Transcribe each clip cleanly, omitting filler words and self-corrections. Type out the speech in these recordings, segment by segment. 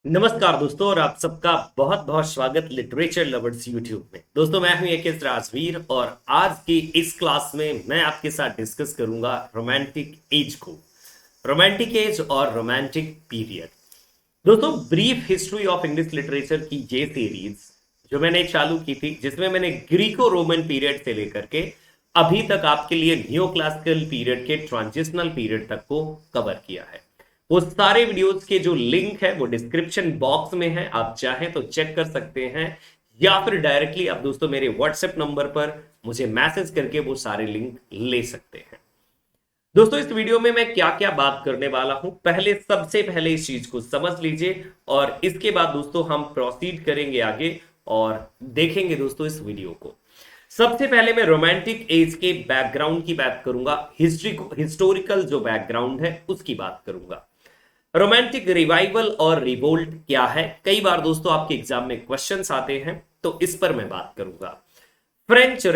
नमस्कार दोस्तों और आप सबका बहुत बहुत स्वागत लिटरेचर लवर्स यूट्यूब में। दोस्तों मैं हूं यकेश राजवीर और आज की इस क्लास में मैं आपके साथ डिस्कस करूंगा रोमांटिक एज को, रोमांटिक एज और रोमांटिक पीरियड। दोस्तों brief history of English literature की ये सीरीज जो मैंने चालू की थी, जिसमें मैंने ग्रीको रोमन पीरियड से लेकर के अभी तक आपके लिए नियो क्लासिकल पीरियड के ट्रांजिशनल पीरियड तक को कवर किया है। वो सारे वीडियोस के जो लिंक है वो डिस्क्रिप्शन बॉक्स में है, आप चाहें तो चेक कर सकते हैं या फिर डायरेक्टली आप दोस्तों मेरे व्हाट्सएप नंबर पर मुझे मैसेज करके वो सारे लिंक ले सकते हैं। दोस्तों इस वीडियो में मैं क्या क्या बात करने वाला हूं, सबसे पहले इस चीज को समझ लीजिए और इसके बाद दोस्तों हम प्रोसीड करेंगे आगे और देखेंगे दोस्तों इस वीडियो को। सबसे पहले मैं रोमांटिक एज के बैकग्राउंड की बात करूंगा, हिस्टोरिकल जो बैकग्राउंड है उसकी बात करूंगा। रोमांटिक रिवाइवल और रिवोल्ट क्या है, कई बार दोस्तों आपके एग्जाम में क्वेश्चंस आते हैं तो इस पर मैं बात करूंगा। फ्रेंच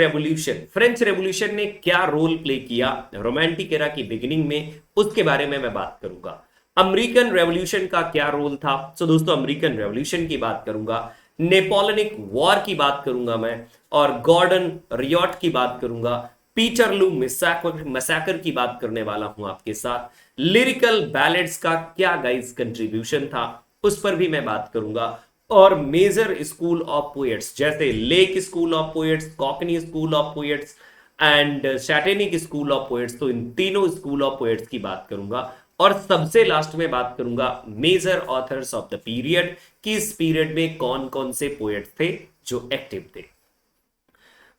रेवोल्यूशन ने क्या रोल प्ले किया रोमांटिक एरा की बिगिनिंग में, उसके बारे में मैं बात करूंगा। अमेरिकन रेवोल्यूशन का क्या रोल था, तो दोस्तों अमेरिकन रेवोल्यूशन की बात करूंगा। नेपोलियनिक वॉर की बात करूंगा मैं, और गॉर्डन रियॉट की बात करूंगा। पीटरलू मैसाकर की बात करने वाला हूं आपके साथ। लिरिकल बैलेड्स का क्या गाइस कंट्रीब्यूशन था, उस पर भी मैं बात करूंगा। और मेजर स्कूल ऑफ पोएट्स जैसे lake school of poets, cockney school of poets and satanic school of poets, तो इन तीनों स्कूल ऑफ पोएट्स की बात करूंगा। और सबसे लास्ट में बात करूंगा major authors of the period, कि इस पीरियड में कौन कौन से पोएट्स थे जो एक्टिव थे।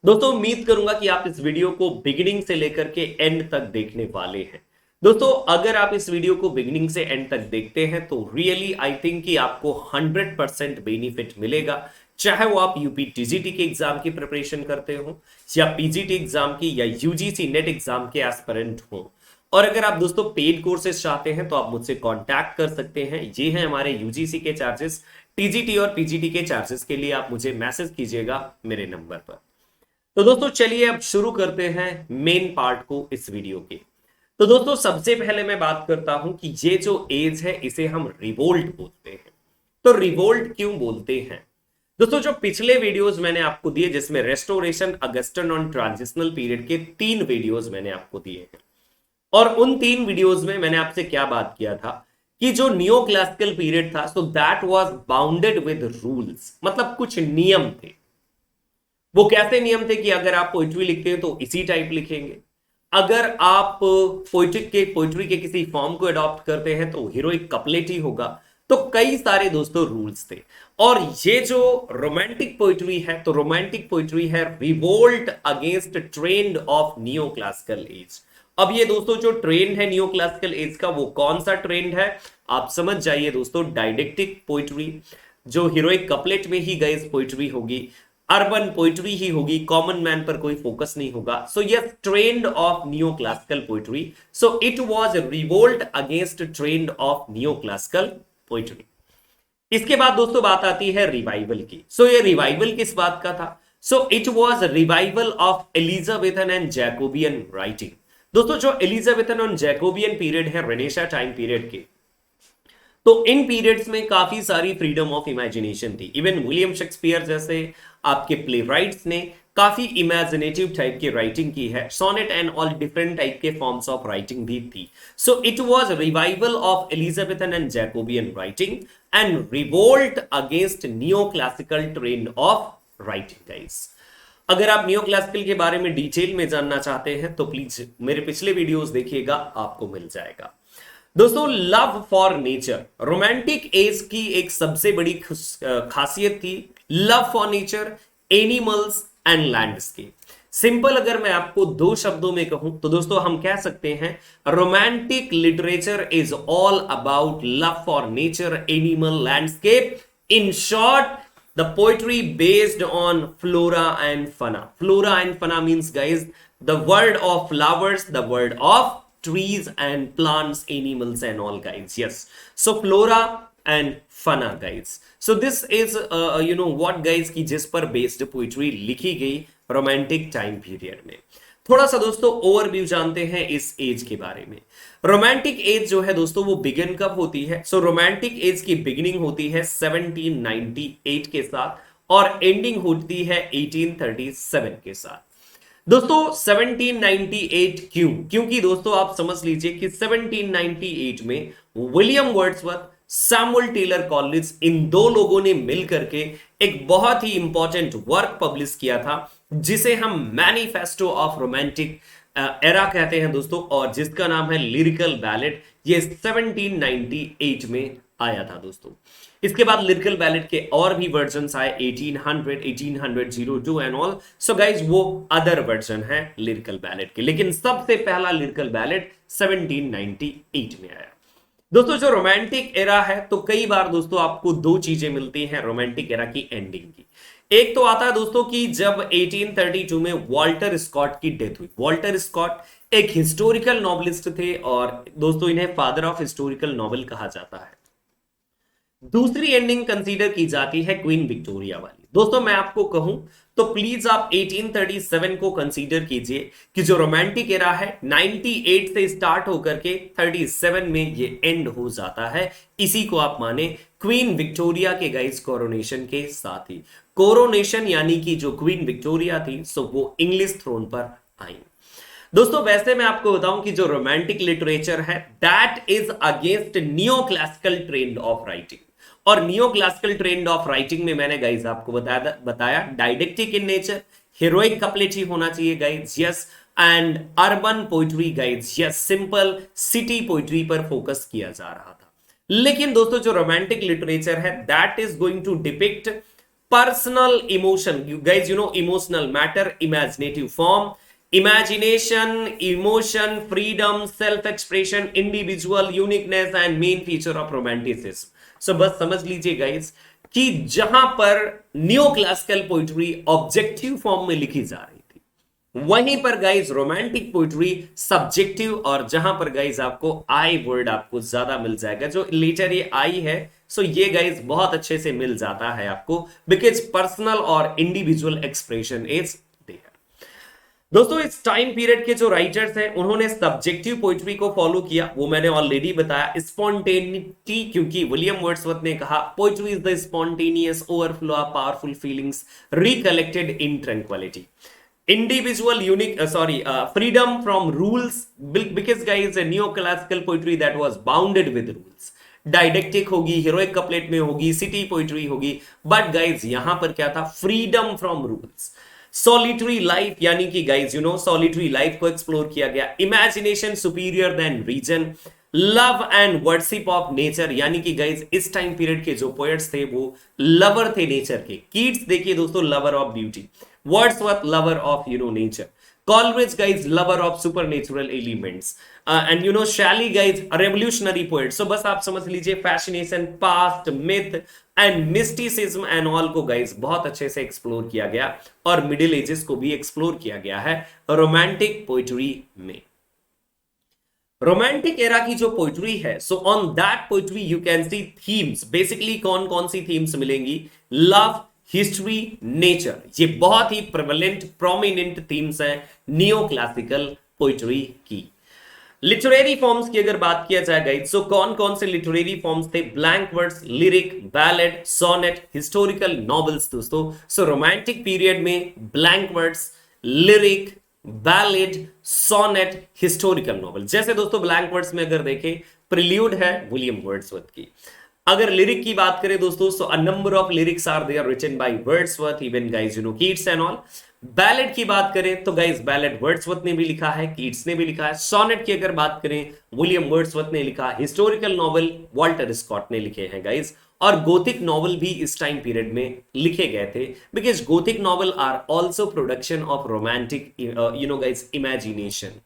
दोस्तों उम्मीद करूंगा कि आप इस वीडियो को बिगिनिंग से लेकर के एंड तक देखने वाले हैं। दोस्तों अगर आप इस वीडियो को बिगिनिंग से एंड तक देखते हैं तो रियली आई थिंक कि आपको 100% बेनिफिट मिलेगा, चाहे वो आप यूपी टीजीटी के एग्जाम की प्रिपरेशन करते हो या पीजीटी एग्जाम की या यूजीसी नेट एग्जाम के एस्पिरेंट हो। और अगर आप दोस्तों पेड कोर्सेज चाहते हैं तो आप मुझसे कांटेक्ट कर सकते हैं, ये हैं हमारे यूजीसी के चार्जेस। टीजीटी और पीजीटी के चार्जेस के लिए आप मुझे मैसेज कीजिएगा मेरे नंबर पर। तो दोस्तों चलिए अब शुरू करते हैं मेन पार्ट को इस वीडियो के। तो दोस्तों सबसे पहले मैं बात करता हूं कि ये जो एज है इसे हम रिवोल्ट बोलते हैं। तो रिवोल्ट क्यों बोलते हैं दोस्तों, जो पिछले वीडियोस मैंने आपको दिए जिसमें रेस्टोरेशन, अगस्टन और ट्रांजिशनल पीरियड के 3 वीडियोस मैंने आपको दिए हैं, और उन 3 वीडियोस में मैंने आपसे क्या बात किया था कि जो नियो क्लासिकल पीरियड था so that was bounded with rules, मतलब कुछ नियम थे। वो कैसे नियम थे कि अगर आप पोइट्री लिखते हैं तो इसी टाइप लिखेंगे, अगर आप पोइट्री के किसी फॉर्म को अडॉप्ट करते हैं तो हीरोइक कपलेट ही होगा। तो कई सारे दोस्तों रूल्स थे। और ये जो रोमांटिक पोइट्री है तो रोमांटिक पोइट्री है revolt against trend of neo classical as. अब ये दोस्तों जो ट्रेंड है नियो क्लासिकल एज का, वो कौन सा ट्रेंड है आप समझ जाइए दोस्तों। डायडेक्टिक पोइट्री, जो हीरोइक कपलेट में ही गई पोइट्री होगी, अर्बन पोइट्री ही होगी, कॉमन मैन पर कोई फोकस नहीं होगा। So yes, trend of neo classical poetry, so it was revolt against trend of neo classical poetry. इसके बाद दोस्तों बात आती है रिवाइवल की। सो ये रिवाइवल किस बात का था, so it was revival of Elizabethan and Jacobean writing. दोस्तों जो एलिजाबेथन और जैकोबियन पीरियड है रेनेसा टाइम पीरियड के, तो इन पीरियड्स में काफी सारी फ्रीडम ऑफ इमेजिनेशन थी। इवन विलियम शेक्सपियर जैसे आपके प्ले राइट्स ने काफी इमेजिनेटिव टाइप की राइटिंग की है। Sonnet and all different type के फॉर्म्स ऑफ राइटिंग भी थी। So it was revival of Elizabethan and Jacobean writing and revolt against neo classical trend of writing guys. अगर आप नियो क्लासिकल के बारे में डिटेल में जानना चाहते हैं तो प्लीज मेरे पिछले वीडियोस देखिएगा, आपको मिल जाएगा। दोस्तों love for nature, romantic as की एक सबसे बड़ी खासियत थी love for nature, animals and landscape. Simple अगर मैं आपको 2 शब्दों में कहूं तो दोस्तों हम कह सकते हैं romantic literature is all about love for nature, animal, landscape. In short the poetry based on flora and fauna. Flora and fauna means guys the world of flowers, the world of trees and plants, animals and all guys. Yes, so flora and fauna guys. So this is what guys की जिस पर based poetry लिखी गई romantic time period में। थोड़ा सा दोस्तों overview जानते हैं इस एज के बारे में। रोमांटिक एज जो है दोस्तों वो बिगिन कब होती है? सो रोमांटिक एज की बिगिनिंग होती है 1798 के साथ और एंडिंग होती है 1837 के साथ। दोस्तों 1798 क्यों? क्योंकि दोस्तों आप समझ लीजिए कि 1798 में William Wordsworth, Samuel Taylor Collins, इन दो लोगों ने मिलकर के एक बहुत ही इंपॉर्टेंट वर्क पब्लिश किया था जिसे हम मैनिफेस्टो ऑफ रोमांटिक एरा कहते हैं दोस्तों, और जिसका नाम है लिरिकल बैलेड। ये 1798 में आया था दोस्तों। इसके बाद लिरिकल बैलेड के और भी वर्जन्स आए 1800, 1802 एंड ऑल। सो गाइज वो अदर वर्जन है लिरिकल बैलेड के, लेकिन सबसे पहला लिरिकल बैलेड 1798 में आया। दोस्तों जो रोमांटिक एरा है, तो कई बार दोस्तों आपको दो चीजें मिलती हैं रोमांटिक एरा की एंडिंग की। एक तो आता है दोस्तों कि जब 1832 में वॉल्टर स्कॉट की डेथ हुई। वॉल्टर स्कॉट एक हिस्टोरिकल नॉवलिस्ट थे और दोस्तों इन्हें फादर ऑफ हिस्टोरिकल नॉवेल कहा जाता है। दूसरी एंडिंग कंसीडर की जाती है क्वीन विक्टोरिया वाली। दोस्तों मैं आपको कहूं तो प्लीज आप 1837 को कंसीडर कीजिए कि जो रोमांटिक एरा है 98 से स्टार्ट होकर के 37 में ये एंड हो जाता है। इसी को आप माने क्वीन विक्टोरिया के गाइस कोरोनेशन के साथ ही। कोरोनेशन यानी कि जो क्वीन विक्टोरिया थी सो वो इंग्लिश थ्रोन पर आई। दोस्तों वैसे मैं आपको बताऊं कि जो रोमांटिक लिटरेचर है that is against neo classical trend of writing. और neo classical trend of writing में मैंने गाइज आपको बताया didactic in nature, heroic couplet ही होना चाहिए guys, yes, and urban poetry guys, yes, simple city poetry पर फोकस किया जा रहा था। लेकिन दोस्तों जो रोमांटिक लिटरेचर है that is going to depict personal emotion guys, you know, emotional matter, imaginative form, imagination, emotion, freedom, self expression, individual uniqueness and main feature of romanticism. So बस समझ लीजिए गाइस कि जहां पर new classical poetry objective form में लिखी जा रही थी, वहीं पर गाइस रोमांटिक पोइट्री सब्जेक्टिव, और जहां पर गाइस आपको आई वर्ड आपको ज्यादा मिल जाएगा। जो लेटर ये आई है सो ये गाइस बहुत अच्छे से मिल जाता है आपको, बिकॉज पर्सनल और इंडिविजुअल एक्सप्रेशन इज देयर। दोस्तों इस टाइम पीरियड के जो राइटर्स हैं उन्होंने सब्जेक्टिव पोइट्री को फॉलो किया, वो मैंने ऑलरेडी बताया। स्पॉन्टेनिटी, क्योंकि विलियम वर्ड्सवर्थ ने कहा poetry is the spontaneous overflow of powerful feelings recollected in tranquillity. Individual unique freedom from rules, because guys new classical poetry that was bounded with rules. Didactic होगी, heroic couplet में होगी, city poetry होगी, but guys यहां पर क्या था, freedom from rules. Solitary life, यानी कि guys you know solitary life को एक्सप्लोर किया गया। Imagination superior than reason, love and worship of nature, यानी कि गाइस इस टाइम पीरियड के जो पोएट्स थे वो लवर थे नेचर के। कीट्स देखिए दोस्तों lover of beauty, Wordsworth lover of you know nature, Coleridge guys lover of supernatural elements, and you know Shelley guys a revolutionary poet। so बस आप समझ लीजिए fascination, past, myth and mysticism and all को guys बहुत अच्छे से explore किया गया, और मिडिल एजेस को भी एक्सप्लोर किया गया है रोमांटिक पोइट्री में। रोमांटिक एरा की जो पोइट्री है so on that poetry you can see themes. Basically कौन कौन सी थीम्स मिलेंगी? लव, हिस्ट्री, नेचर, ये बहुत ही प्रेवलेंट प्रोमिनेंट थीम्स हैं नियो क्लासिकल पोइट्री की। लिटरेरी फॉर्म्स की अगर बात किया जाए गाइस, सो कौन कौन से लिटरेरी फॉर्म्स थे? Blank words, lyric, ballad, sonnet, historical novels दोस्तों। सो रोमांटिक पीरियड में blank words, lyric, ballad, sonnet, historical novel. जैसे दोस्तों ब्लैंक वर्ड्स में अगर देखें प्रिल्यूड है विलियम वर्ड्सवर्थ की। अगर लिरिक की बात करें दोस्तों, so a number of lyrics are there written by Wordsworth, even guys you know Keats and all. Ballad की बात करें तो गाइस बैलेड वर्ड्सवर्थ ने भी लिखा है, कीट्स ने भी लिखा है। सोनेट की अगर बात करें विलियम वर्ड्सवर्थ ने लिखा। हिस्टोरिकल नॉवेल वॉल्टर स्कॉट ने लिखे हैं गाइस, और गोथिक नॉवेल भी इस टाइम पीरियड में लिखे गए थे, because gothic novel are also production of romantic you know guys imagination.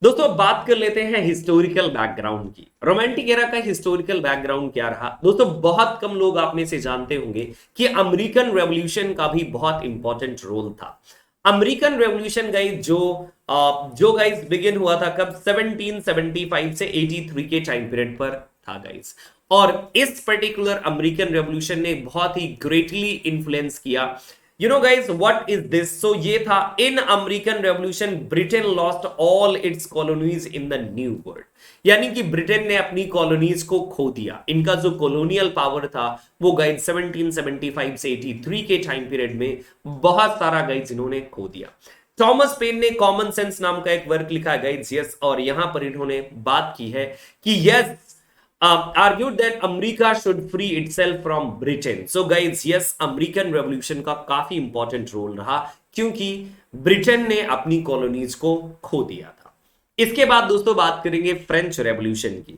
दोस्तों बात कर लेते हैं हिस्टोरिकल बैकग्राउंड की। रोमांटिक एरा का हिस्टोरिकल बैकग्राउंड क्या रहा? दोस्तों बहुत कम लोग आप में से जानते होंगे कि अमेरिकन रेवोल्यूशन का भी बहुत इंपॉर्टेंट रोल था। अमेरिकन रेवोल्यूशन गाइस जो गाइस बिगिन हुआ था कब? 1775 से 83 के टाइम पीरियड पर था गाइस, और इस पर्टिकुलर अमेरिकन रेवोल्यूशन ने बहुत ही ग्रेटली इन्फ्लुएंस किया you know guys what is this? So ये था in American revolution Britain lost all its colonies in the new world, यानी कि ब्रिटेन ने अपनी कॉलोनीज को खो दिया। इनका जो कॉलोनियल पावर था वो गाइज 1775 से 83 के टाइम पीरियड में बहुत सारा गाइज इन्होंने खो दिया। थॉमस पेन ने कॉमन सेंस नाम का एक वर्क लिखा है गाइज, यस, और यहां पर इन्होंने बात की है कि yes argued that America should free itself from Britain. So guys, yes, American revolution का काफी इंपॉर्टेंट रोल रहा क्योंकि ब्रिटेन ने अपनी कॉलोनीज को खो दिया था। इसके बाद दोस्तों बात करेंगे फ्रेंच रेवोल्यूशन की।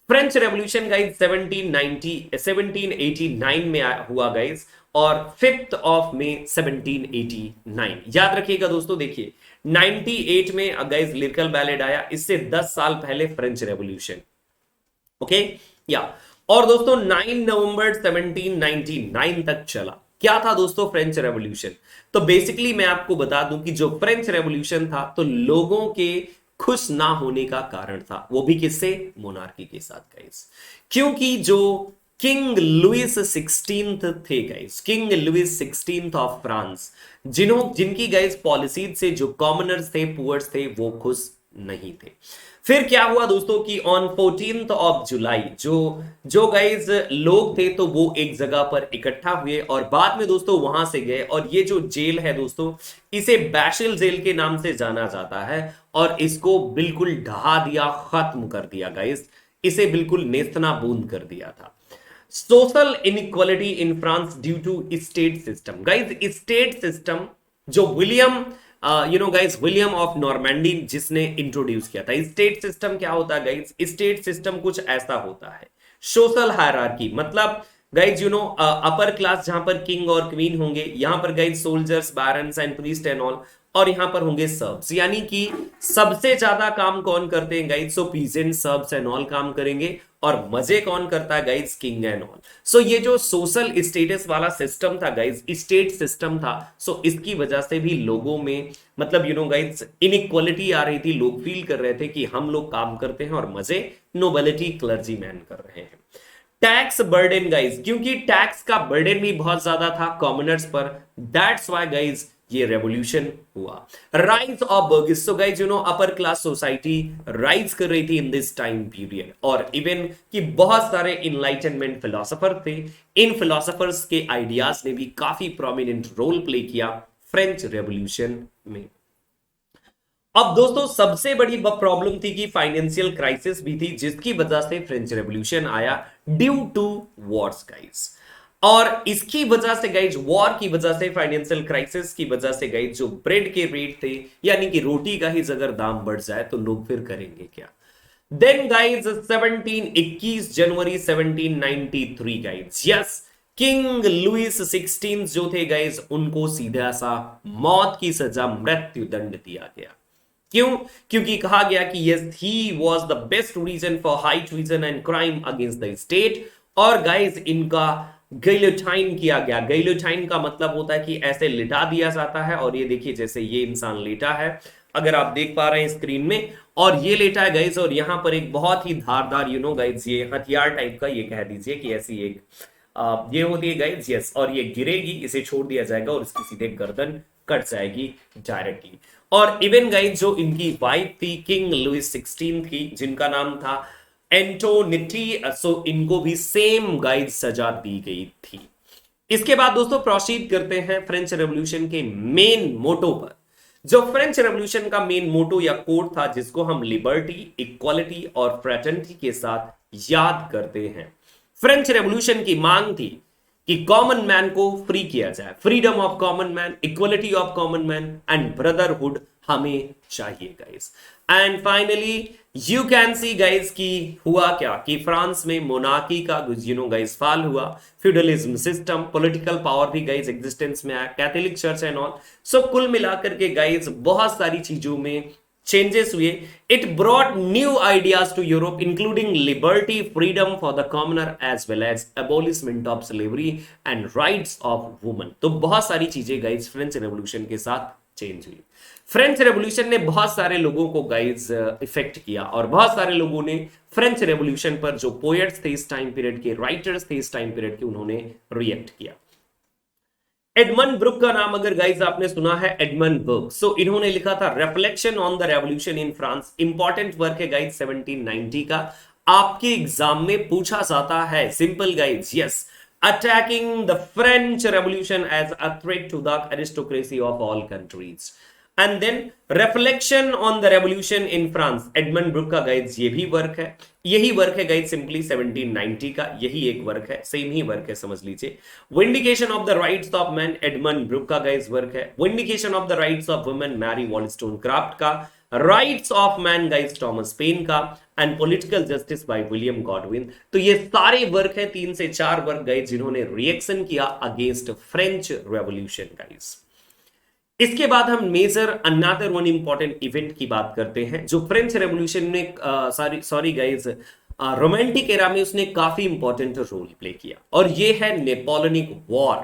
फ्रेंच रेवोल्यूशन गाइज 1789 में हुआ गाइज, और 5th ऑफ मई 1789। याद रखिएगा दोस्तों, देखिए 98 में गाइज लिरिकल बैलेड आया, इससे 10 साल पहले फ्रेंच रेवोल्यूशन, ओके या। और दोस्तों 9 नवंबर 1799 तक चला। क्या था दोस्तों फ्रेंच रेवोल्यूशन? तो बेसिकली मैं आपको बता दूं कि जो फ्रेंच रेवोल्यूशन था तो लोगों के खुश ना होने का कारण था, वो भी किससे? मोनार्की के साथ गाइस। क्योंकि जो किंग लुइस 16 थे guys, king Louis 16 of France, जिनकी गाइस पॉलिसीज से जो कॉमनर्स थे, पुअर्स थे, वो खुश नहीं थे। फिर क्या हुआ दोस्तों कि ऑन 14th ऑफ जुलाई जो गाइज लोग थे तो वो एक जगह पर इकट्ठा हुए और बाद में दोस्तों वहां से गए, और ये जो जेल है दोस्तों इसे बैशिल जेल के नाम से जाना जाता है, और इसको बिल्कुल ढहा दिया, खत्म कर दिया गाइज, इसे बिल्कुल नेस्तनाबूद कर दिया था। Social inequality in France due to state system. Guys state system जो विलियम विलियम ऑफ नॉर्मैंडी जिसने इंट्रोड्यूस किया था। स्टेट सिस्टम क्या होता है गाइज? स्टेट सिस्टम कुछ ऐसा होता है, सोशल हायरार्की, मतलब गाइज अपर क्लास जहां पर किंग और क्वीन होंगे, यहां पर guys soldiers, barons and priest and all, और यहां पर होंगे सर्व्स, यानी कि सबसे ज्यादा काम कौन करते हैं guys? So peasant, serfs and all काम करेंगे, और मजे कौन करता है guys? King and all. So ये जो सोशल स्टेटस वाला सिस्टम था गाइज, स्टेट सिस्टम था, सो इसकी वजह से भी लोगों में मतलब गाइज इनइक्वालिटी आ रही थी। लोग फील कर रहे थे कि हम लोग काम करते हैं और मजे नोबेलिटी, क्लर्जी मैन कर रहे हैं। टैक्स बर्डन गाइज, क्योंकि टैक्स का बर्डन भी बहुत ज्यादा था कॉमनर्स पर, दैट्स व्हाई गाइज ये रेवोल्यूशन हुआ। Rise of बर्गिस, so guys upper class society rise कर रही थी इन दिस टाइम पीरियड, और इवन कि बहुत सारे इनलाइटनमेंट फिलोसोफर थे, इन फिलोसोफर्स के आइडियाज ने भी काफी प्रोमिनेंट रोल प्ले किया फ्रेंच रेवोल्यूशन में। अब दोस्तों सबसे बड़ी प्रॉब्लम थी कि फाइनेंशियल क्राइसिस भी थी, जिसकी वजह से फ्रेंच रेवोल्यूशन आया, ड्यू टू वॉर्स गाइज। और इसकी वजह से गाइज, वॉर की वजह से, फाइनेंशियल क्राइसिस की वजह से गाइज, जो ब्रेड के रेट थे, यानी कि रोटी का ही अगर दाम बढ़ जाए तो लोग फिर करेंगे क्या? देन गाइज 21 जनवरी 1793 गाइज, यस, किंग लुइस 16 जो थे गाइज, उनको सीधा सा मौत की सजा, मृत्यु दंड दिया गया। क्यों? क्योंकि कहा गया कि yes he was the best reason for high treason and crime against the state. और गाइज इनका गिलोटाइन किया गया। गिलोटाइन का मतलब होता है कि ऐसे लिटा दिया जाता है, और ये देखिए जैसे ये इंसान लेटा है, अगर आप देख पा रहे हैं स्क्रीन में, और ये लेटा है गाइज, और यहां पर एक बहुत ही धारदार गाइज ये हथियार टाइप का, ये कह दीजिए कि ऐसी एक ये होती है गाइज, यस, और ये गिरेगी, इसे छोड़ दिया जाएगा और इसकी सीधे गर्दन कट जाएगी डायरेक्टली। और इवन गाइज जो इनकी वाइफ थी किंग लुइस 16 की, जिनका नाम था एंटोनिटी, सो इनको भी सेम गाइज सजा दी गई थी। इसके बाद दोस्तों प्रोसीड करते हैं फ्रेंच रेवोल्यूशन के मेन मोटो पर। जो फ्रेंच रेवोल्यूशन का मेन मोटो या कोड था, जिसको हम लिबर्टी, इक्वालिटी और फ्रेटर्निटी के साथ याद करते हैं। फ्रेंच रेवोल्यूशन की मांग थी कि कॉमन मैन को फ्री किया जाए, freedom of common man, equality of common man and brotherhood हमें चाहिए guys. And finally you can see guys कि हुआ क्या कि फ्रांस में मोनार्की का गाइस फॉल हुआ, फ्यूडलिज्म सिस्टम, पॉलिटिकल पावर भी गाइस एग्जिस्टेंस में आया, कैथोलिक चर्च एंड ऑल। सो कुल मिलाकर के गाइस बहुत सारी चीजों में चेंजेस हुए। It brought new ideas to Europe including liberty, freedom for the commoner as well as abolishment of slavery and rights of women. तो बहुत सारी चीजें गाइस फ्रेंच रेवोल्यूशन के साथ चेंज हुई। फ्रेंच रेवोल्यूशन ने बहुत सारे लोगों को गाइस इफेक्ट किया, और बहुत सारे लोगों ने फ्रेंच रेवोल्यूशन पर, जो पोएट्स थे इस टाइम पीरियड के, राइटर्स थे इस टाइम पीरियड के, उन्होंने रिएक्ट किया। एडमंड ब्रुक का नाम अगर गाइस आपने सुना है, एडमंड ब्रुक, सो इन्होंने लिखा था reflection on the revolution in France. Important work है गाइस 1790 का, आपके एग्जाम में पूछा जाता है। Simple guys, yes, attacking the French revolution as a threat to the aristocracy of all countries. And then reflection on the revolution in France, Edmund Burke का guys ये भी वर्क है, यही वर्क है गाइस सिंपली 1790 का, यही एक work है, सेम ही वर्क है समझ लीजिए। Vindication of the rights of man, Edmund Burke का गाइस वर्क है। Vindication of the rights of women, Mary Wollstonecraft का। Rights of man guys Thomas Paine का। And political justice by William Godwin. तो ये सारे वर्क है, 3 से 4 work guys जिन्होंने रिएक्शन किया अगेंस्ट फ्रेंच रेवोल्यूशन गाइस। इसके बाद हम major another one important event की बात करते हैं जो फ्रेंच रेवोल्यूशन में सॉरी गाइस रोमांटिक एरा में उसने काफी इंपॉर्टेंट रोल प्ले किया, और ये है नेपोलियनिक वॉर।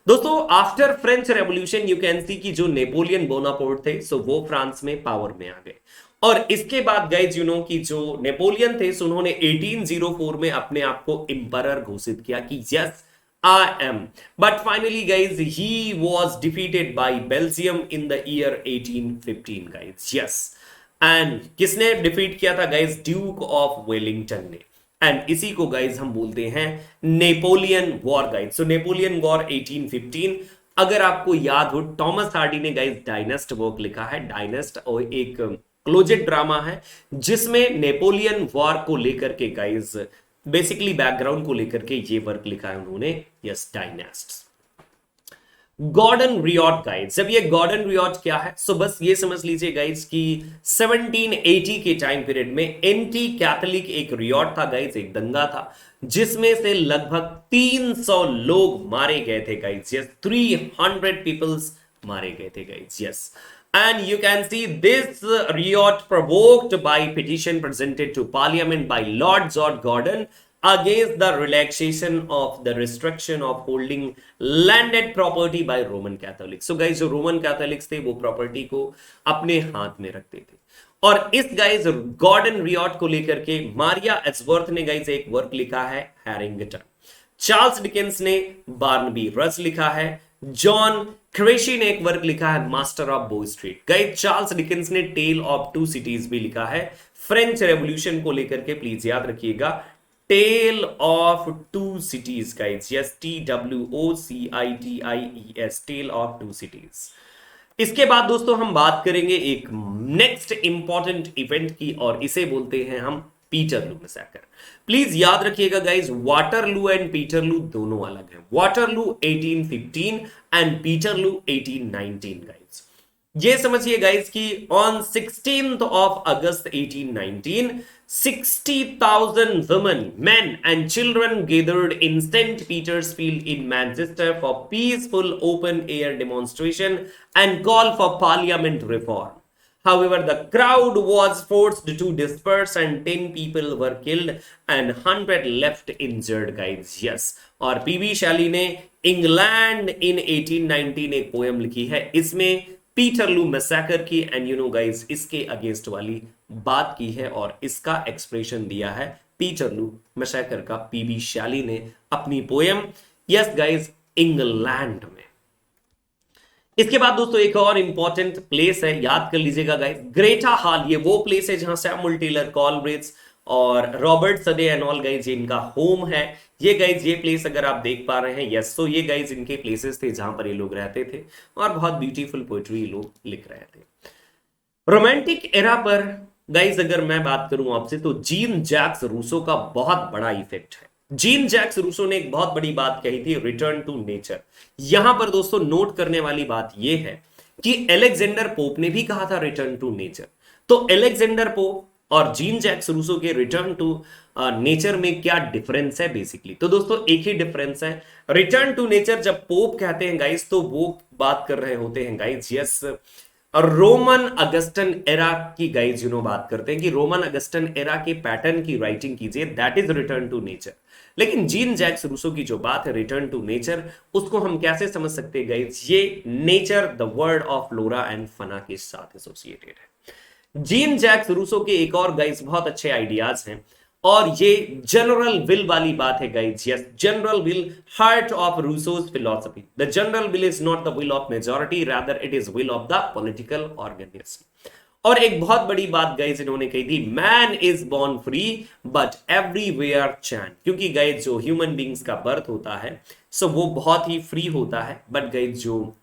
दोस्तों after French revolution you can see कि जो नेपोलियन बोनापार्ट थे सो वो फ्रांस में पावर में आ गए, और इसके बाद गाइज यू नो कि जो नेपोलियन थे सो उन्होंने 1804 में अपने आप को एम्परर घोषित किया कि yes I am. But finally, guys, he was defeated by Belgium in the year 1815, guys. Yes. And किसने डिफीट किया था गाइज? ड्यूक ऑफ वेलिंगटन ने। एंड इसी को गाइज हम बोलते हैं नेपोलियन वॉर गाइज। सो नेपोलियन वॉर 1815। अगर आपको याद हो, टॉमस हार्डी ने गाइज डायनेस्ट वर्क लिखा है। डायनेस्ट और एक क्लोजेड ड्रामा है जिसमें नेपोलियन वॉर को लेकर के गाइज बेसिकली बैकग्राउंड को लेकर के ये वर्क लिखा है उन्होंने, यस, डायनेस्ट। गॉर्डन रियॉट गाइड, जब ये गॉर्डन रियॉट क्या है, सो बस ये समझ लीजिए गाइड्स कि 1780 के टाइम पीरियड में एंटी कैथोलिक एक रियॉट था गाइड्स, एक दंगा था जिसमें से लगभग 300 लोग मारे गए थे गाइड्स। यस, 300 पीपल्स मारे गए थे guides. Yes, and you can see this riot provoked by petition presented to parliament by Lord George Gordon against the relaxation of the restriction of holding landed property by Roman Catholics. So guys, जो Roman Catholics थे वो property को अपने हाथ में रखते थे, और इस गाइज गॉर्डन रियॉट को लेकर के मारिया एड्सवर्थ ने गाइज एक वर्क लिखा है हैरिंगटन। चार्ल्स डिकेंस ने बार्नबी रस लिखा है। जॉन क्रेशी ने एक वर्क लिखा है मास्टर ऑफ बो स्ट्रीट। गाइज चार्ल्स डिकेंस ने टेल ऑफ टू सिटीज भी लिखा है फ्रेंच रेवोल्यूशन को लेकर के, प्लीज याद रखिएगा, tale of two cities guys. Yes, TWOCITIES, tale of two cities. इसके बाद दोस्तों हम बात करेंगे एक नेक्स्ट इंपॉर्टेंट इवेंट की, और इसे बोलते हैं हम पीटरलू मैसेकर। प्लीज याद रखिएगा गाइज, वाटरलू एंड पीटरलू दोनों अलग हैं। Waterloo 1815 and Peterloo 1819 guys. ये समझिए गाइज कि on 16th of August 1819 60,000 women, men and children gathered in St. Peter's Field in Manchester for peaceful open air demonstration and call for parliament reform. However, the crowd was forced to disperse and 10 people were killed and 100 left injured guys. Yes, और PB Shelley ने England in 1819 एक poem लिखी है, इसमें पीटरलू massacre की and you know guys इसके against वाली बात की है, और इसका एक्सप्रेशन दिया है पीटरलू मैसेकर का पीबी शैली ने अपनी पोएम यस गाइज इंग्लैंड में। इसके बाद दोस्तों एक और इंपॉर्टेंट प्लेस है, याद कर लीजिएगा गाइस, ग्रेटा हॉल। ये वो प्लेस है जहां सैमुअल टेलर कॉलब्रिज और रॉबर्ट सडे एंड ऑल गाइज ये इनका होम है। ये गाइज ये प्लेस अगर आप देख पा रहे हैं, यस, तो ये गाइज इनके प्लेसेस थे जहां पर ये लोग रहते थे और बहुत ब्यूटीफुल पोएट्री लोग लिख रहे थे। रोमांटिक एरा पर गाइज अगर मैं बात करूं आपसे तो जीन जैक्स रूसो का बहुत बड़ा इफेक्ट है। जीन जैक्स रूसो ने एक बहुत बड़ी बात कही थी, रिटर्न टू नेचर। यहां पर दोस्तों नोट करने वाली बात यह है कि अलेक्जेंडर पोप ने भी कहा था रिटर्न टू नेचर। तो अलेक्जेंडर पोप और जीन जैक्स रूसो के रिटर्न टू नेचर में क्या डिफरेंस है बेसिकली? तो दोस्तों एक ही डिफरेंस है। रिटर्न टू नेचर जब पोप कहते हैं गाइस तो वो बात कर रहे होते हैं guys yes Roman Augustan era की गाइज यू नो बात करते हैं कि रोमन अगस्टन एरा के पैटर्न की राइटिंग कीजिए, that is return to nature. लेकिन जीन जैक्स रूसो की जो बात है रिटर्न टू नेचर, उसको हम कैसे समझ सकते हैं गाइज? ये nature the word of flora and fauna के साथ एसोसिएटेड है। जीन जैक्स रूसो के एक और गाइज बहुत अच्छे आइडियाज हैं, और ये जनरल विल वाली बात है guys, yes, general will, heart of Rousseau's philosophy. The general will is not the will of majority, rather it is will of the political organisation. और एक बहुत बड़ी बात गाइस इन्होंने कही थी, man is born free but everywhere chain, क्योंकि guys जो ह्यूमन बींग्स का बर्थ होता है सो वो बहुत ही फ्री होता है, बट गाइस जो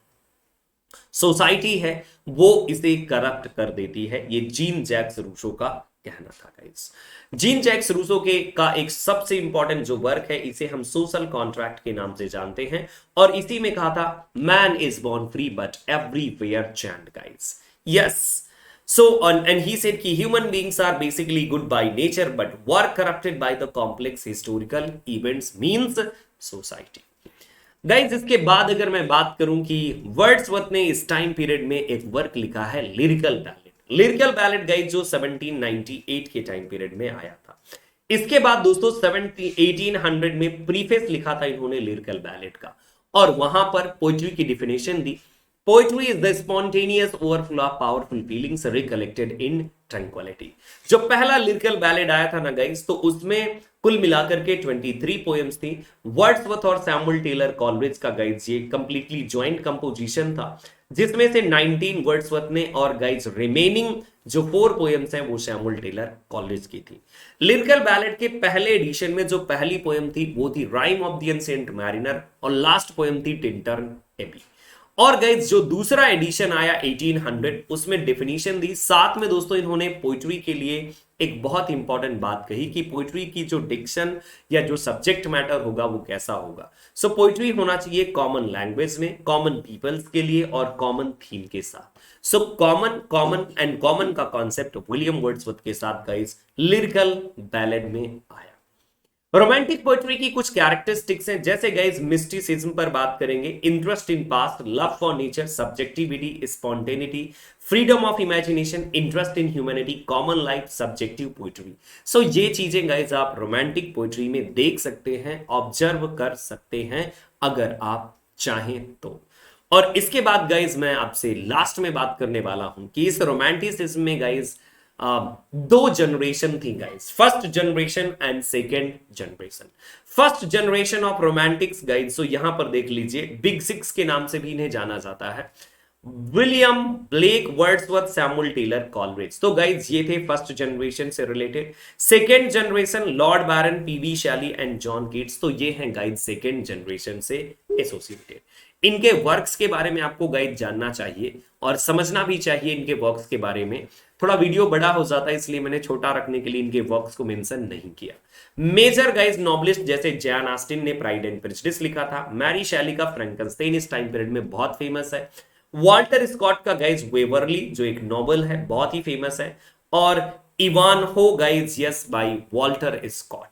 सोसाइटी है वो इसे करप्ट कर देती है। ये जीन जैक्स रूसो का कहना था गाइस। जीन जैक्स रूसो के का एक सबसे इंपॉर्टेंट जो वर्क है, इसे हम सोशल कॉन्ट्रैक्ट के नाम से जानते हैं, और इसी में कहा था man is born free but everywhere chained guys, yes. So, and he said कि human beings are basically good by nature, but were corrupted by the complex historical events means society. Guys इसके बाद अगर मैं बात करूं कि Wordsworth ने इस टाइम पीरियड में एक वर्क लिखा है lyrical ballot. Lyrical ballot guys जो 1798 के टाइम पीरियड में आया था। इसके बाद दोस्तों 1800 में प्रीफेस लिखा था इन्होंने लिरिकल बैलेट का, और वहां पर पोएट्री की definition the. Poetry is the spontaneous overflow of powerful feelings recollected in tranquillity. जो पहला लिरिकल बैलेट आया था ना गाइस, तो उसमें कुल मिलाकर के 23 पोएम्स थी। वर्ड्सवर्थ और सैमुअल टेलर कॉलरिज का गाइस ये कंप्लीटली ज्वाइंट कंपोजिशन था, जिसमें से 19 वर्ड्सवर्थ ने और गाइस रिमेनिंग जो 4 पोएम्स हैं वो सैमुअल टेलर कॉलरिज की थी। लिरिकल बैलेट के पहले एडिशन में जो पहली पोएम थी वो थी rhyme of the ancient mariner, और लास्ट पोएम थी टिंटर्न एबी। और गाइस जो दूसरा एडिशन आया 1800, उसमें डेफिनेशन दी। साथ में दोस्तों इन्होंने पोइट्री के लिए एक बहुत इंपॉर्टेंट बात कही कि पोइट्री की जो डिक्शन या जो सब्जेक्ट मैटर होगा वो कैसा होगा। सो पोइट्री होना चाहिए कॉमन लैंग्वेज में, कॉमन पीपल्स के लिए और कॉमन थीम के साथ। सो कॉमन एंड कॉमन का कॉन्सेप्ट विलियम वर्ड्सवर्थ के साथ गाइस लिरिकल बैलेड में आया। रोमांटिक पोएट्री की कुछ कैरेक्टरिस्टिक्स हैं, जैसे गाइस मिस्टिसिज्म पर बात करेंगे, interest in past, love for nature, subjectivity, spontaneity, freedom of imagination, interest in humanity, common life, subjective poetry. So ये चीजें गाइस आप रोमांटिक पोएट्री में देख सकते हैं, ऑब्जर्व कर सकते हैं अगर आप चाहें तो। और इसके बाद गाइस मैं आपसे लास्ट में बात करने वाला हूं कि इस रोमांटिसिज्म में गाइस 2 जनरेशन थी guys, first generation and second generation. First generation of romantics guys, so यहां पर देख लीजिए, बिग 6 के नाम से भी इन्हें जाना जाता है, William Blake, Wordsworth, Samuel Taylor Coleridge. तो गाइस ये थे फर्स्ट जनरेशन से related. Second generation Lord Byron, P B Shelley and John Keats, तो ये हैं गाइस सेकेंड जनरेशन से एसोसिएटेड। इनके वर्क्स के बारे में आपको गाइड जानना चाहिए और समझना भी चाहिए इनके वर्क्स के बारे में। थोड़ा वीडियो बड़ा हो जाता है इसलिए मैंने छोटा रखने के लिए इनके वर्क्स को मेंशन नहीं किया। मेजर गाइस नॉवलिस्ट जैसे जैन ऑस्टिन ने प्राइड एंड प्रेजुडिस लिखा था, मैरी शैली का फ्रैंकेनस्टाइन इस टाइम पीरियड में बहुत फेमस है, वॉल्टर स्कॉट का गाइस वेवरली जो एक नॉवल है बहुत ही फेमस है, और Ivanhoe guys yes by Walter Scott.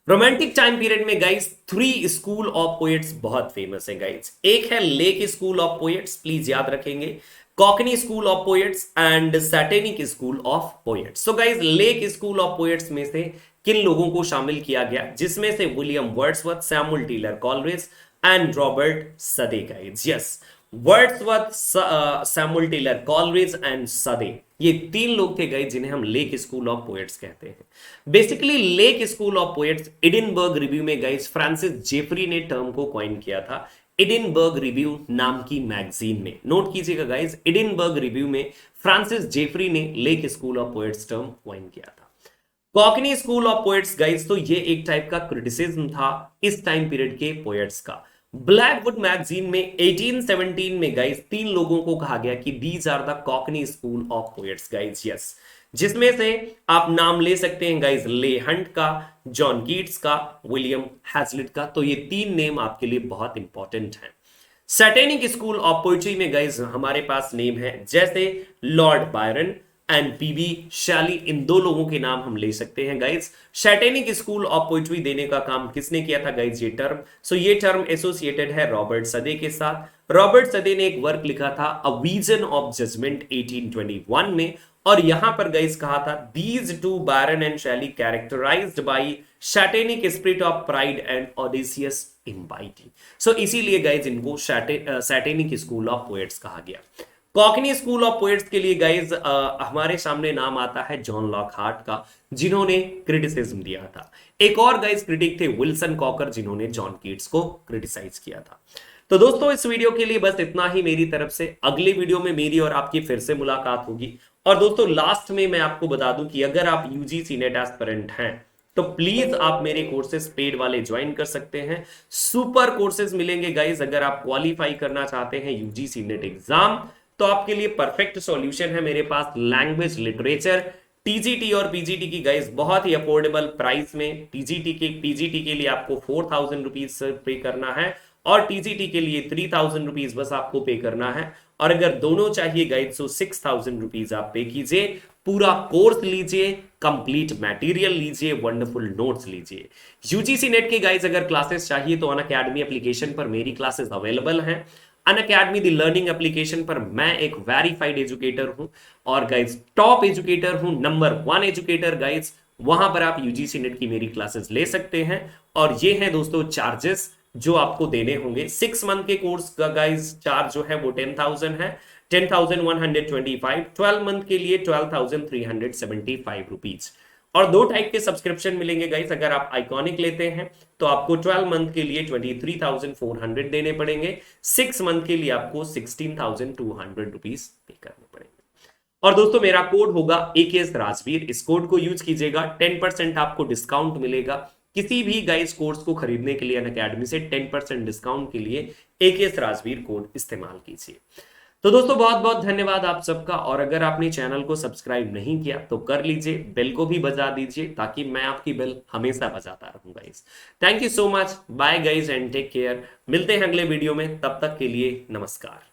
Romantic time period में गाइस 3 स्कूल ऑफ पोएट्स बहुत फेमस है गाइस। एक है lake school of poets, please याद रखेंगे, cockney school of poets and satanic school of poets. So guys lake school of poets में से किन लोगों को शामिल किया गया, जिसमें से William Wordsworth, Samuel Taylor Coleridge and Robert Southey guys, yes, Wordsworth, Samuel Taylor Coleridge and Southey, ये 3 लोग थे गाइस जिन्हें हम लेक स्कूल ऑफ पोएट्स कहते हैं। Basically lake school of poets Edinburgh review में गाइस फ्रांसिस जेफरी ने term को कॉइन किया था, एडिनबर्ग रिव्यू नाम की मैगजीन में। नोट कीजिएगा गाइस, एडिनबर्ग रिव्यू में फ्रांसिस जेफरी ने lake school of poets term coin किया था। Cockney school of poets guys, तो ये एक टाइप का क्रिटिसिज्म था इस टाइम पीरियड के पोएट्स का। ब्लैकवुड मैगजीन में 1817 में गाइस 3 लोगों को कहा गया कि these are the cockney school of poets guys, yes, जिसमें से आप नाम ले सकते हैं गाइस ले हंट का, जॉन कीट्स का, विलियम हैजलिट का। तो ये 3 नेम आपके लिए बहुत इंपॉर्टेंट हैं। सैटेनिक स्कूल ऑफ पोएट्री में गाइस हमारे पास नेम है जैसे Lord Byron and PB Shelley, इन 2 लोगों के नाम हम ले सकते हैं guys. Satanic school of poetry देने का काम किसने किया था गाइस, ये टर्म, सो ये टर्म एसोसिएटेड है रॉबर्ट सदे के साथ। रॉबर्ट सदे ने एक वर्क लिखा था अ विजन ऑफ जजमेंट 1821 में, और यहां पर गाइस कहा था these 2 Byron and Shelley characterised by satanic spirit of pride and audacious impiety. So इसीलिए गाइस इनको सैटेनिक स्कूल ऑफ पोएट्स कहा गया। कॉकनी स्कूल ऑफ पोएट्स के लिए गाइज हमारे सामने नाम आता है जॉन लॉकहार्ट का, जिन्होंने क्रिटिसिज्म दिया था। एक और गाइज क्रिटिक थे विल्सन कॉकर, जिन्होंने जॉन कीट्स को क्रिटिसाइज किया था। तो दोस्तों इस वीडियो के लिए बस इतना ही मेरी तरफ से। अगले वीडियो में मेरी और आपकी फिर से मुलाकात होगी। और दोस्तों लास्ट में मैं आपको बता दूं कि अगर आप यूजीसी नेट एस्पिरेंट हैं तो प्लीज आप मेरे कोर्सेज पेड वाले ज्वाइन कर सकते हैं। सुपर कोर्सेज मिलेंगे गाइज। अगर आप क्वालिफाई करना चाहते हैं यूजीसी नेट एग्जाम तो आपके लिए परफेक्ट सॉल्यूशन है मेरे पास। लैंग्वेज, लिटरेचर, टीजीटी और पीजीटी की गाइज बहुत ही अफोर्डेबल प्राइस में। पीजीटी के लिए आपको 4000 रुपीज पे करना है और टीजीटी के लिए 3000 रुपीज बस आपको पे करना है। और अगर दोनों चाहिए गाइड तो 6000 रुपीज आप पे कीजिए। पूरा कोर्स लीजिए, कंप्लीट मटेरियल लीजिए, वंडरफुल नोट्स लीजिए। यूजीसी नेट के गाइज अगर क्लासेस चाहिए तो अनअकैडमी एप्लीकेशन पर मेरी क्लासेस अवेलेबल हैं। अनअकैडमी द लर्निंग एप्लीकेशन पर मैं एक वेरीफाइड एजुकेटर हूं और गाइज टॉप एजुकेटर हूं, नंबर 1 एजुकेटर गाइज। वहां पर आप यूजीसी नेट की मेरी क्लासेस ले सकते हैं। और ये है दोस्तों चार्जेस जो आपको देने होंगे। 6 मंथ के कोर्स का गाइज चार्ज जो है वो 10,000 है, 10,125। 12 मंथ के लिए 12,375 रुपीज। और 2 टाइप के सब्सक्रिप्शन मिलेंगे गाइस। अगर आप आइकॉनिक लेते हैं तो आपको 12 मंथ के लिए 23,400 देने पड़ेंगे। 6 मंथ के लिए आपको 16,200 रुपीज पे करने पड़ेंगे। और दोस्तों मेरा कोड होगा AKS राजवीर। इस कोड को यूज कीजिएगा, 10% आपको डिस्काउंट मिलेगा। किसी भी गाइस कोर्स को खरीदने के लिए अनअकैडमी से 10% डिस्काउंट के लिए AKS राजवीर कोड इस्तेमाल कीजिए। तो दोस्तों बहुत बहुत धन्यवाद आप सबका। और अगर आपने चैनल को सब्सक्राइब नहीं किया तो कर लीजिए, बेल को भी बजा दीजिए ताकि मैं आपकी बेल हमेशा बजाता रहूं guys. Thank you so much, bye guys and take care. मिलते हैं अगले वीडियो में, तब तक के लिए नमस्कार।